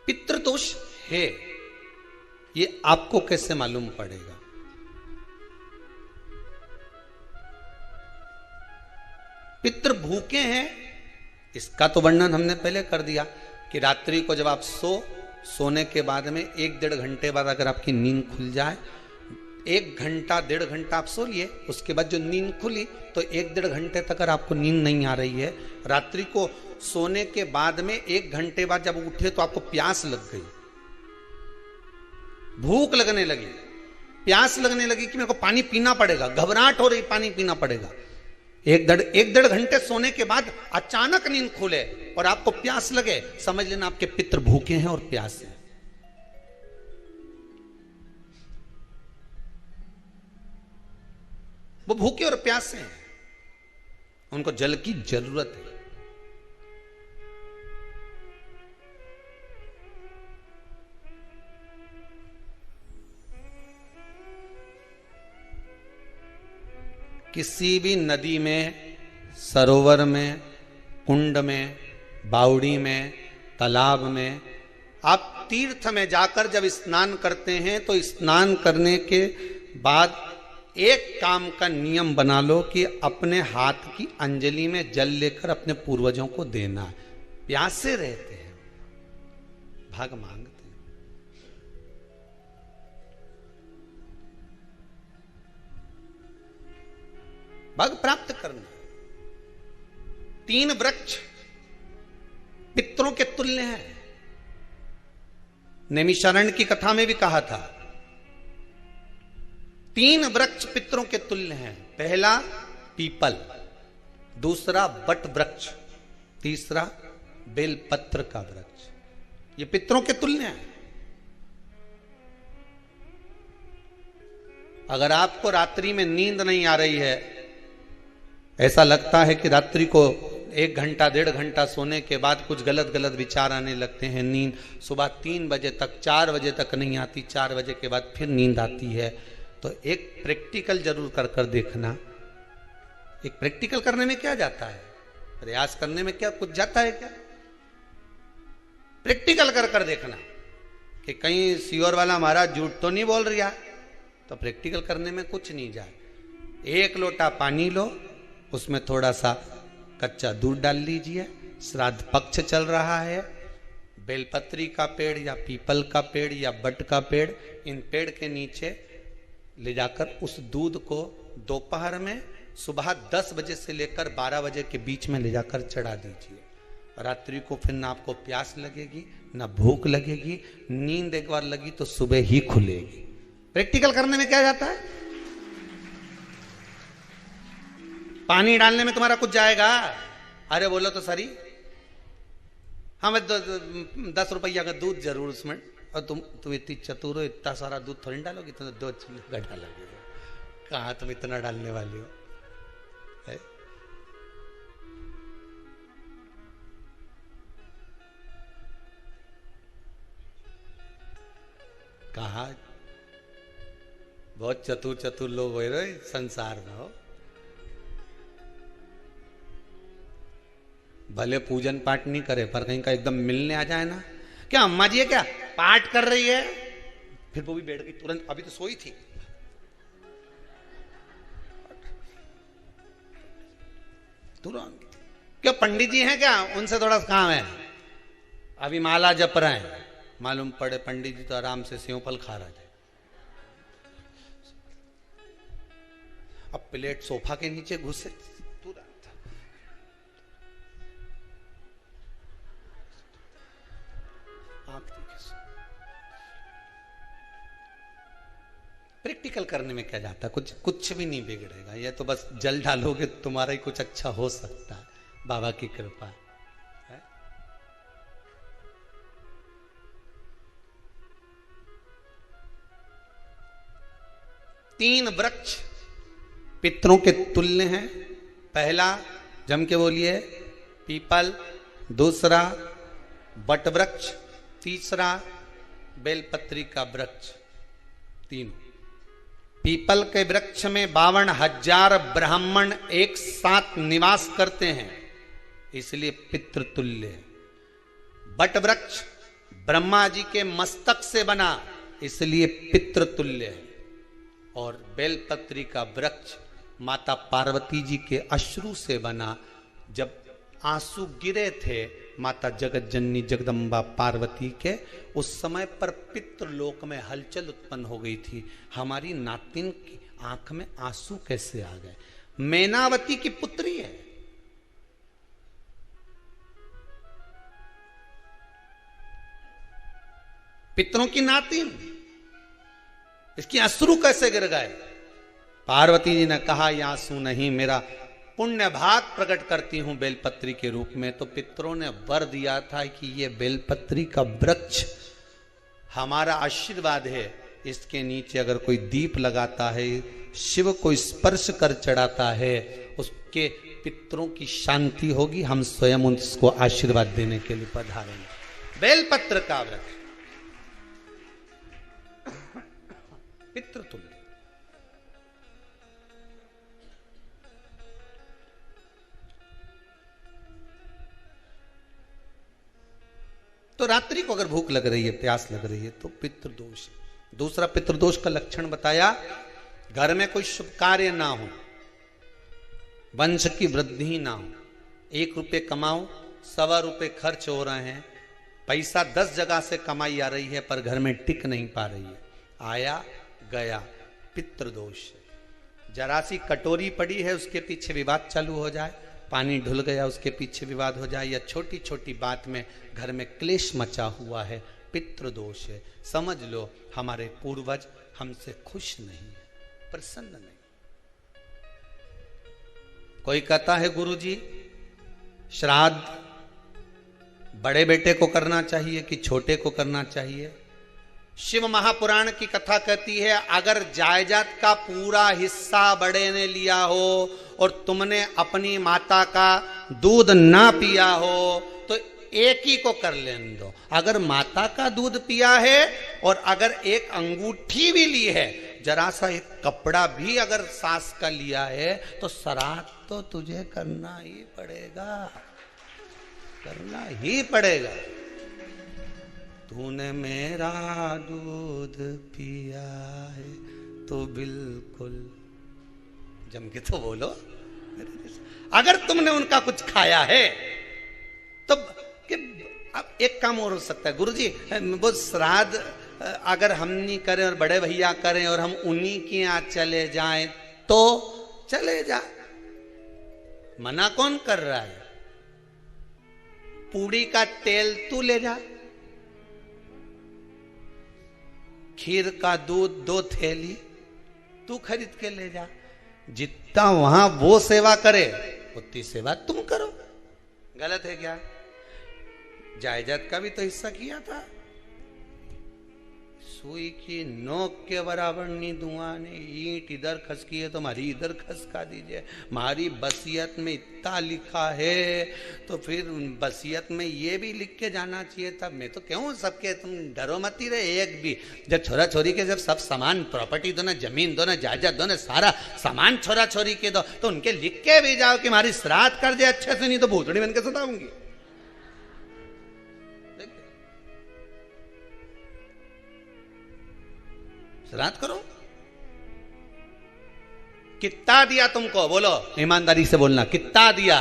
पितृदोष है, ये आपको कैसे मालूम पड़ेगा? पितृ भूखे हैं, इसका तो वर्णन हमने पहले कर दिया कि रात्रि को जब आप सोने के बाद में 1-1.5 घंटे बाद अगर आपकी नींद खुल जाए, 1 घंटा 1.5 घंटा आप सो लिए, उसके बाद जो नींद खुली तो 1-1.5 घंटे तक अगर आपको नींद नहीं आ रही है, रात्रि को सोने के बाद में 1 घंटे बाद जब उठे तो आपको प्यास लग गई, भूख लगने लगी, प्यास लगने लगी कि मेरे को पानी पीना पड़ेगा, घबराहट हो रही, पानी पीना पड़ेगा। 1-1.5 घंटे सोने के बाद अचानक नींद खुले और आपको प्यास लगे, समझ लेना आपके पितृ भूखे हैं और प्यास है। वो भूखे और प्यासे हैं, उनको जल की जरूरत है। किसी भी नदी में, सरोवर में, कुंड में, बावड़ी में, तालाब में, आप तीर्थ में जाकर जब स्नान करते हैं तो स्नान करने के बाद एक काम का नियम बना लो कि अपने हाथ की अंजलि में जल लेकर अपने पूर्वजों को देना है। प्यासे रहते हैं, भाग मांगते हैं। भाग प्राप्त करना। 3 वृक्ष पितरों के तुल्य हैं। नैमिषारण्य की कथा में भी कहा था 3 वृक्ष पितरों के तुल्य हैं। पहला पीपल, दूसरा बट वृक्ष, तीसरा बेलपत्र का वृक्ष। ये पितरों के तुल्य हैं। अगर आपको रात्रि में नींद नहीं आ रही है, ऐसा लगता है कि रात्रि को 1 घंटा 1.5 घंटा सोने के बाद कुछ गलत गलत विचार आने लगते हैं, नींद सुबह 3 बजे तक 4 बजे तक नहीं आती, 4 बजे के बाद फिर नींद आती है, तो एक प्रैक्टिकल जरूर कर देखना। एक प्रैक्टिकल करने में क्या जाता है? प्रयास करने में क्या कुछ जाता है क्या? प्रैक्टिकल कर देखना कि कहीं सीओर वाला महाराज झूठ तो नहीं बोल रहा, तो प्रैक्टिकल करने में कुछ नहीं जाए। 1 लोटा पानी लो, उसमें थोड़ा सा कच्चा दूध डाल लीजिए, श्राद्ध पक्ष चल रहा है, बेलपत्री का पेड़ या पीपल का पेड़ या बट का पेड़, इन पेड़ के नीचे ले जाकर उस दूध को दोपहर में सुबह 10 बजे से लेकर 12 बजे के बीच में ले जाकर चढ़ा दीजिए। रात्रि को फिर ना आपको प्यास लगेगी, ना भूख लगेगी, नींद एक बार लगी तो सुबह ही खुलेगी। प्रैक्टिकल करने में क्या जाता है? पानी डालने में तुम्हारा कुछ जाएगा? अरे बोलो तो सरी, हमें 10 रुपया का दूध जरूर उसमें, और तुम इतनी चतुर हो, इतना सारा दूध थोड़ी डालोगी, तुम 2 घंटा लगेगा। कहाँ तुम इतना डालने वाली हो? है? कहा बहुत चतुर लोग हो रहे संसार में हो। भले पूजन पाठ नहीं करे, पर कहीं का एकदम मिलने आ जाए ना, क्या अम्मा जी है क्या पाठ कर रही है, फिर वो भी बैठ गई तुरंत, अभी तो सोई थी, तुरंत। क्या पंडित जी हैं क्या, उनसे थोड़ा काम है, अभी माला जप रहे हैं, मालूम पड़े पंडित जी तो आराम से सेव फल खा रहे थे। अब प्लेट सोफा के नीचे घुसे तुरंत। प्रैक्टिकल करने में क्या जाता है? कुछ भी नहीं बिगड़ेगा, ये तो बस जल डालोगे तुम्हारा ही कुछ अच्छा हो सकता है, बाबा की कृपा है। 3 वृक्ष पितरों के तुल्य हैं। पहला जम के बोलिए पीपल, दूसरा बट वृक्ष, तीसरा बेलपत्री का वृक्ष। 3 पीपल के वृक्ष में 52,000 ब्राह्मण एक साथ निवास करते हैं, इसलिए पितृतुल्य है। बट वृक्ष ब्रह्मा जी के मस्तक से बना, इसलिए पितृतुल्य है। और बेलपत्री का वृक्ष माता पार्वती जी के अश्रु से बना। जब आंसू गिरे थे माता जगत जननी जगदम्बा पार्वती के, उस समय पर पितृलोक में हलचल उत्पन्न हो गई थी। हमारी नातिन की आंख में आंसू कैसे आ गए? मैनावती की पुत्री है, पितरों की नातिन, इसकी अश्रु कैसे गिर गए? पार्वती जी ने कहा ये आंसू नहीं, मेरा पुण्य भाग प्रकट करती हूं बेलपत्री के रूप में। तो पितरों ने वर दिया था कि ये बेलपत्री का वृक्ष हमारा आशीर्वाद है, इसके नीचे अगर कोई दीप लगाता है, शिव को स्पर्श कर चढ़ाता है, उसके पितरों की शांति होगी। हम स्वयं उसको आशीर्वाद देने के लिए पधारेंगे। बेलपत्र का वृक्ष पितृतुल्य। तो रात्रि को अगर भूख लग रही है, प्यास लग रही है, तो पितृदोष। दूसरा पितृदोष का लक्षण बताया, घर में कोई शुभ कार्य ना हो, वंश की वृद्धि ना हो। 1 रुपये कमाओ, 1.25 रुपये खर्च हो रहे हैं, पैसा 10 जगह से कमाई आ रही है पर घर में टिक नहीं पा रही है, आया गया, पितृदोष। जरा सी कटोरी पड़ी है, उसके पीछे विवाद चालू हो जाए, पानी ढुल गया, उसके पीछे विवाद हो जाए, या छोटी छोटी बात में घर में क्लेश मचा हुआ है, पितृदोष है। समझ लो हमारे पूर्वज हमसे खुश नहीं, प्रसन्न नहीं। कोई कहता है गुरुजी श्राद्ध बड़े बेटे को करना चाहिए कि छोटे को करना चाहिए? शिव महापुराण की कथा कहती है, अगर जायदाद का पूरा हिस्सा बड़े ने लिया हो और तुमने अपनी माता का दूध ना पिया हो तो एक ही को कर लेने दो। अगर माता का दूध पिया है और अगर एक अंगूठी भी ली है, जरा सा एक कपड़ा भी अगर सास का लिया है, तो श्राद्ध तो तुझे करना ही पड़ेगा, करना ही पड़ेगा। तूने मेरा दूध पिया है तो बिल्कुल जम के तो बोलो। अगर तुमने उनका कुछ खाया है तो अब एक काम और हो सकता है, गुरुजी वो श्राद्ध अगर हम नहीं करें और बड़े भैया करें और हम उन्हीं के यहाँ चले जाएं तो चले जा, मना कौन कर रहा है? पूड़ी का तेल तू ले जा, खीर का दूध 2 थैली तू खरीद के ले जा। जितना वहां वो सेवा करे उतनी सेवा तुम करो। गलत है क्या? जायदाद का भी तो हिस्सा किया था। सुई की नोक के बराबर नहीं धुआं ने, ईंट इधर खसकी है तो हमारी इधर खसका दीजिए। हमारी बसियत में इतना लिखा है तो फिर बसियत में ये भी लिख के जाना चाहिए था। मैं तो क्यों सबके, तुम डरो मत ही रहे एक भी। जब छोरा छोरी के जब सब सामान, प्रॉपर्टी दो ना, जमीन दो ना, जायदाद दो ना, सारा सामान छोरा छोरी के दो, तो उनके लिख के भी जाओ कि हमारी श्राद्ध कर दे अच्छे से, नहीं तो भूतड़ी बन के सताऊंगी। श्राद्ध करो। कितना दिया तुमको? बोलो, ईमानदारी से बोलना, कितना दिया?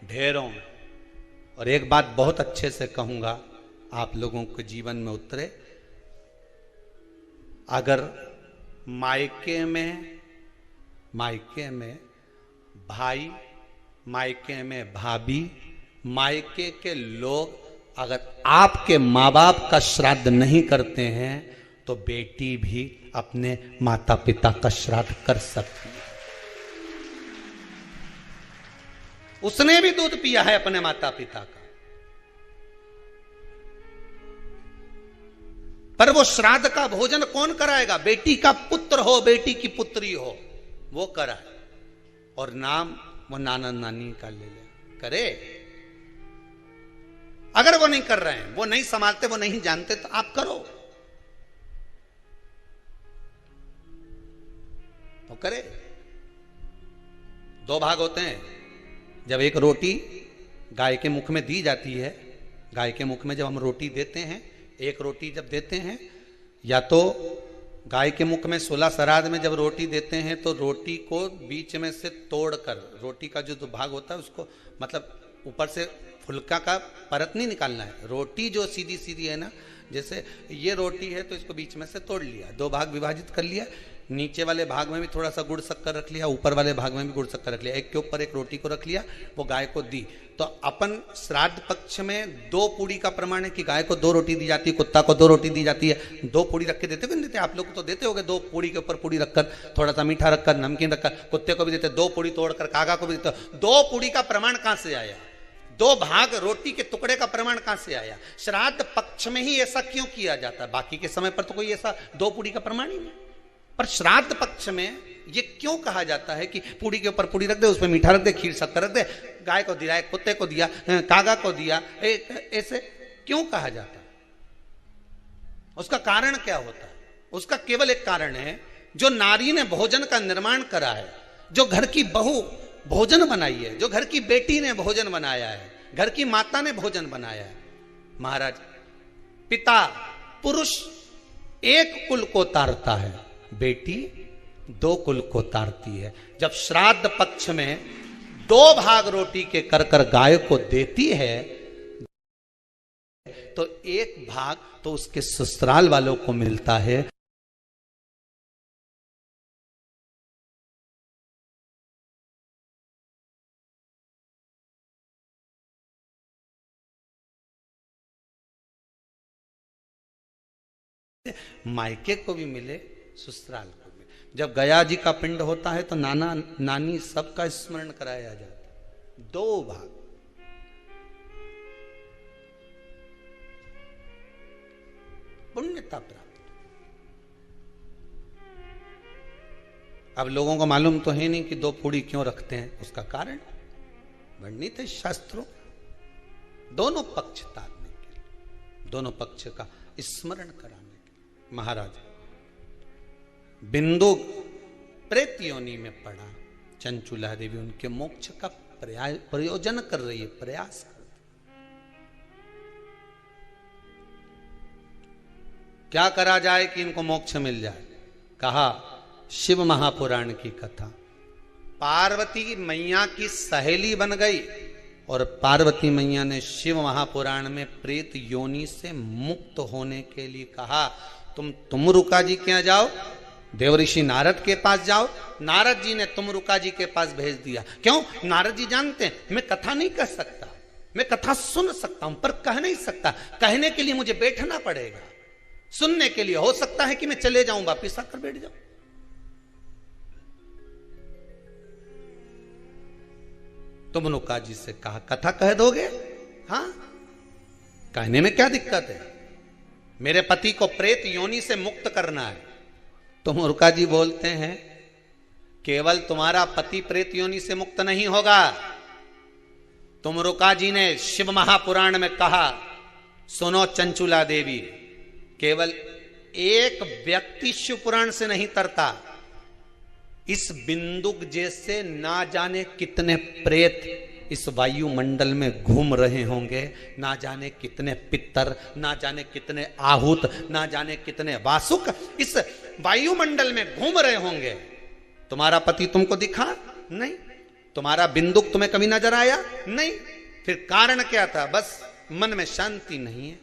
ढेरों। और एक बात बहुत अच्छे से कहूंगा, आप लोगों के जीवन में उतरे। अगर मायके में भाई, मायके में भाभी, मायके के लोग अगर आपके माँ बाप का श्राद्ध नहीं करते हैं तो बेटी भी अपने माता पिता का श्राद्ध कर सकती है। उसने भी दूध पिया है अपने माता पिता का, पर वो श्राद्ध का भोजन कौन कराएगा? बेटी का पुत्र हो, बेटी की पुत्री हो, वो कराए। और नाम वो नाना नानी का ले ले करे। अगर वो नहीं कर रहे हैं, वो नहीं संभालते, वो नहीं जानते, तो आप करो, तो करे। 2 भाग होते हैं। जब एक रोटी गाय के मुख में दी जाती है, गाय के मुख में जब हम रोटी देते हैं, एक रोटी जब देते हैं, या तो गाय के मुख में 16 श्राद्ध में जब रोटी देते हैं तो रोटी को बीच में से तोड़कर, रोटी का जो भाग होता है उसको, मतलब ऊपर से फुलका का परत नहीं निकालना है, रोटी जो सीधी सीधी है ना, जैसे ये रोटी है तो इसको बीच में से तोड़ लिया, 2 भाग विभाजित कर लिया, नीचे वाले भाग में भी थोड़ा सा गुड़ शक्कर रख लिया, ऊपर वाले भाग में भी गुड़ शक्कर रख लिया, एक के ऊपर एक रोटी को रख लिया, वो गाय को दी। तो अपन श्राद्ध पक्ष में 2 पूड़ी का प्रमाण है कि गाय को 2 रोटी दी जाती है, कुत्ता को 2 रोटी दी जाती है। 2 पूड़ी रख के देते हो, देते आप लोग को तो देते होगे, 2 पूड़ी के ऊपर पूड़ी रखकर, थोड़ा सा मीठा रखकर, नमकीन रखकर, कुत्ते को भी देते, 2 पूड़ी तोड़कर कागा को भी देते। 2 पूड़ी का प्रमाण कहां से आया? 2 भाग रोटी के टुकड़े का प्रमाण कहां से आया? श्राद्ध पक्ष में ही ऐसा क्यों किया जाता है? बाकी के समय पर तो कोई ऐसा 2 पूड़ी का प्रमाण ही नहीं, पर श्राद्ध पक्ष में ये क्यों कहा जाता है कि पूड़ी के ऊपर पूड़ी रख दे, उसमें मीठा रख दे, खीर शक्कर रख दे, गाय को दिया, कुत्ते को दिया, कागा को दिया, ऐसे क्यों कहा जाता है? उसका कारण क्या होता है? उसका केवल एक कारण है, जो नारी ने भोजन का निर्माण करा है, जो घर की बहू भोजन बनाई है, जो घर की बेटी ने भोजन बनाया है, घर की माता ने भोजन बनाया है। महाराज, पिता पुरुष एक कुल को तारता है, बेटी 2 कुल को तारती है। जब श्राद्ध पक्ष में 2 भाग रोटी के कर कर गाय को देती है तो 1 भाग तो उसके ससुराल वालों को मिलता है। मायके को भी मिले, ससुराल को भी। जब गया जी का पिंड होता है तो नाना नानी सबका स्मरण कराया जाता है। 2 भाग, पुण्यता प्राप्त। अब लोगों को मालूम तो है नहीं कि 2 पूड़ी क्यों रखते हैं, उसका कारण वर्णित है शास्त्रों। दोनों पक्ष तारने के लिए, दोनों पक्ष का स्मरण कराने के लिए। महाराज, बिंदु प्रेत योनि में पड़ा, चंचुला देवी उनके मोक्ष का प्रयोजन कर रही है, प्रयास कर रही। क्या करा जाए कि इनको मोक्ष मिल जाए? कहा शिव महापुराण की कथा। पार्वती मैया की सहेली बन गई और पार्वती मैया ने शिव महापुराण में प्रेत योनि से मुक्त होने के लिए कहा, तुम रुका जी के यहाँ जाओ, देवऋषि नारद के पास जाओ। नारद जी ने तुमरुका जी के पास भेज दिया। क्यों? नारद जी जानते हैं मैं कथा नहीं कर सकता, मैं कथा सुन सकता हूं पर कह नहीं सकता, कहने के लिए मुझे बैठना पड़ेगा, सुनने के लिए हो सकता है कि मैं चले जाऊं, वापिस आकर बैठ जाऊं। तुमरुका जी से कहा कथा कह दोगे? हाँ, कहने में क्या दिक्कत है, मेरे पति को प्रेत योनि से मुक्त करना है। तुमरुका जी बोलते हैं केवल तुम्हारा पति प्रेत योनि से मुक्त नहीं होगा। तुमरुका जी ने शिव महापुराण में कहा, सुनो चंचुला देवी, केवल एक व्यक्ति शिव पुराण से नहीं तरता, इस बिंदुक जैसे ना जाने कितने प्रेत इस वायुमंडल में घूम रहे होंगे, ना जाने कितने पितर, ना जाने कितने आहूत, ना जाने कितने वासुक इस वायुमंडल में घूम रहे होंगे। तुम्हारा पति तुमको दिखा नहीं, तुम्हारा बिंदुक तुम्हें कभी नजर आया नहीं, फिर कारण क्या था? बस मन में शांति नहीं है।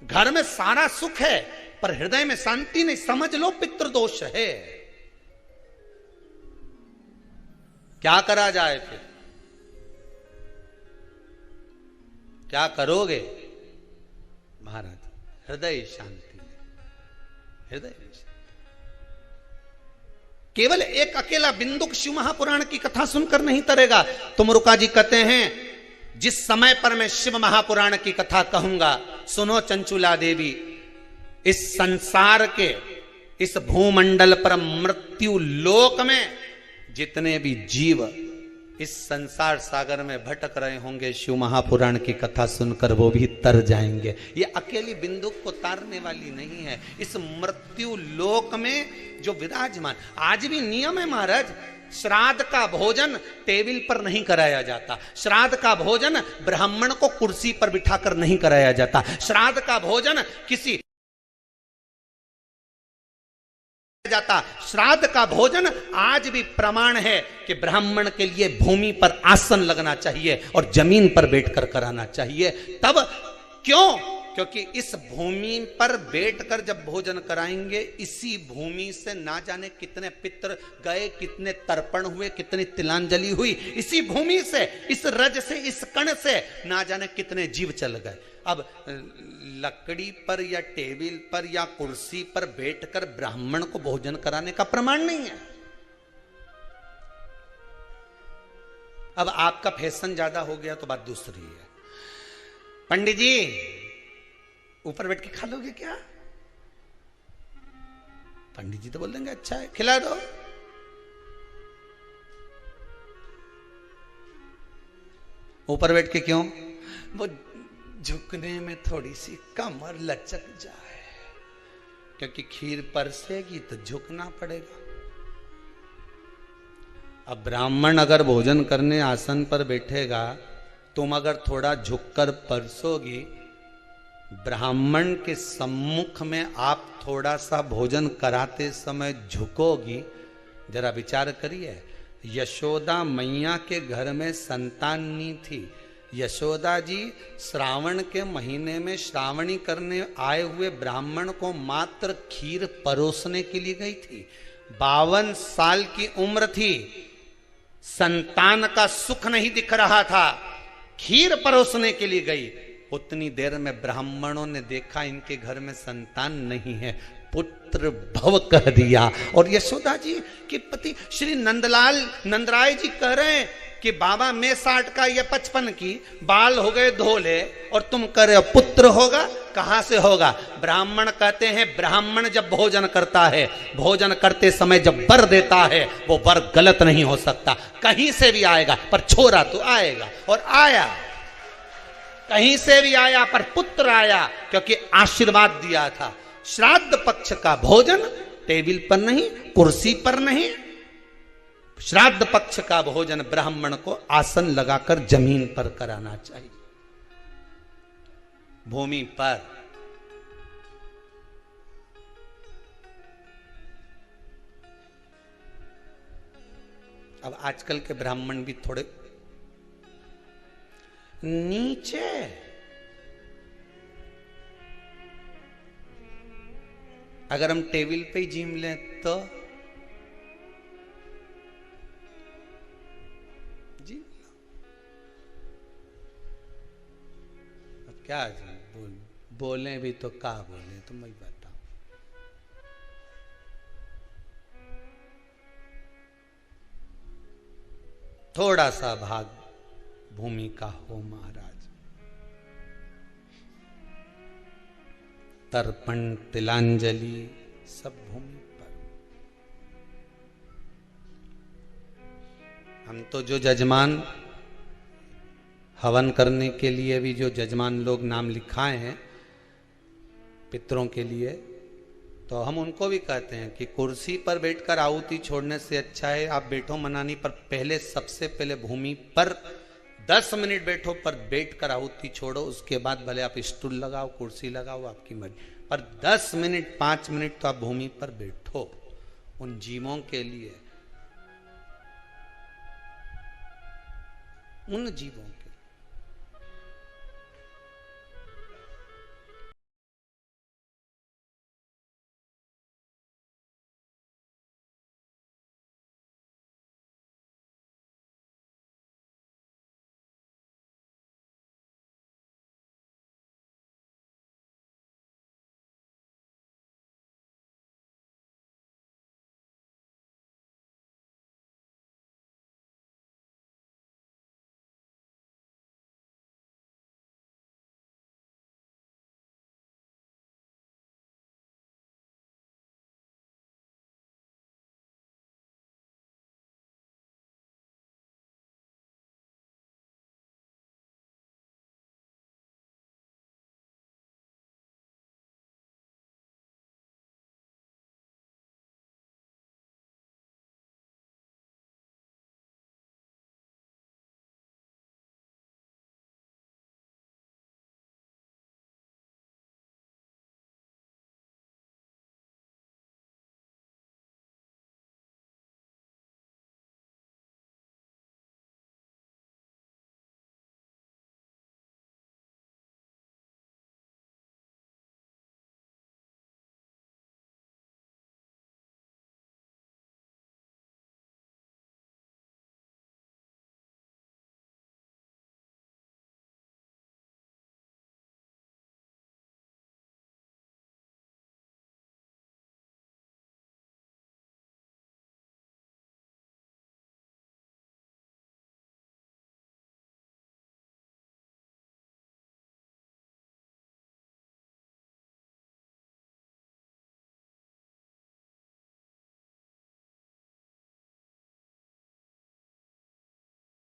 घर में सारा सुख है पर हृदय में शांति नहीं, समझ लो पितृदोष है। क्या करा जाए? फिर क्या करोगे? महाराज, हृदय शांति, हृदय शांति। केवल एक अकेला बिंदुक शिव महापुराण की कथा सुनकर नहीं तरेगा। तुमरुका जी कहते हैं जिस समय पर मैं शिव महापुराण की कथा कहूंगा, सुनो चंचुला देवी, इस संसार के इस भूमंडल पर मृत्यु लोक में जितने भी जीव इस संसार सागर में भटक रहे होंगे, शिव महापुराण की कथा सुनकर वो भी तर जाएंगे। ये अकेली बिंदुक को तारने वाली नहीं है, इस मृत्यु लोक में जो विराजमान, आज भी नियम है महाराज, श्राद्ध का भोजन टेबल पर नहीं कराया जाता। श्राद्ध का भोजन ब्राह्मण को कुर्सी पर बिठाकर नहीं कराया जाता। श्राद्ध का भोजन किसी जाता। श्राद्ध का भोजन आज भी प्रमाण है कि ब्राह्मण के लिए भूमि पर आसन लगना चाहिए और जमीन पर बैठकर कराना चाहिए। तब क्यों? क्योंकि इस भूमि पर बैठकर जब भोजन कराएंगे, इसी भूमि से ना जाने कितने पितृ गए, कितने तर्पण हुए, कितनी तिलांजलि हुई। इसी भूमि से, इस रज से, इस कण से ना जाने कितने जीव चल गए। अब लकड़ी पर या टेबल पर या कुर्सी पर बैठकर ब्राह्मण को भोजन कराने का प्रमाण नहीं है। अब आपका फैशन ज्यादा हो गया तो बात दूसरी है। पंडित जी ऊपर बैठ के खा लोगे क्या? पंडित जी तो बोल देंगे अच्छा है, खिला दो। ऊपर बैठ के क्यों? वो झुकने में थोड़ी सी कमर लचक जाए, क्योंकि खीर परसेगी तो झुकना पड़ेगा। अब ब्राह्मण अगर भोजन करने आसन पर बैठेगा, तुम अगर थोड़ा झुककर परसोगी, ब्राह्मण के सम्मुख में आप थोड़ा सा भोजन कराते समय झुकोगी। जरा विचार करिए, यशोदा मैया के घर में संतान नहीं थी। यशोदा जी श्रावण के महीने में श्रावणी करने आए हुए ब्राह्मण को मात्र खीर परोसने के लिए गई थी। 52 साल की उम्र थी, संतान का सुख नहीं दिख रहा था, खीर परोसने के लिए गई। उतनी देर में ब्राह्मणों ने देखा इनके घर में संतान नहीं है, पुत्र भव कह दिया। और यशोदा जी के पति श्री नंदराय जी कह रहे हैं कि बाबा मैं 60 का, ये 55 की, बाल हो गए धोले, और तुम कह रहे हो पुत्र होगा। कहां से होगा? ब्राह्मण कहते हैं ब्राह्मण जब भोजन करता है, भोजन करते समय जब वर देता है, वो वर गलत नहीं हो सकता, कहीं से भी आएगा, पर छोरा तो आएगा। और आया, कहीं से भी आया, पर पुत्र आया, क्योंकि आशीर्वाद दिया था। श्राद्ध पक्ष का भोजन टेबल पर नहीं, कुर्सी पर नहीं, श्राद्ध पक्ष का भोजन ब्राह्मण को आसन लगाकर जमीन पर कराना चाहिए, भूमि पर। अब आजकल के ब्राह्मण भी थोड़े नीचे, अगर हम टेबल पे ही जीम लें तो जी अब क्या बोले भी तो क्या बोले, तुम ही बताओ। थोड़ा सा भाग भूमि का हो महाराज। तर्पण तिलांजलि सब भूमि पर। हम तो जो जजमान हवन करने के लिए भी जो जजमान लोग नाम लिखाए हैं पितरों के लिए, तो हम उनको भी कहते हैं कि कुर्सी पर बैठकर आहुति छोड़ने से अच्छा है आप बैठो मनानी पर, पहले सबसे पहले भूमि पर 10 मिनट बैठो, पर बैठकर आहुति छोड़ो। उसके बाद भले आप स्टूल लगाओ, कुर्सी लगाओ, आपकी मर्जी, पर 10 मिनट 5 मिनट तो आप भूमि पर बैठो उन जीवों के लिए, उन जीवों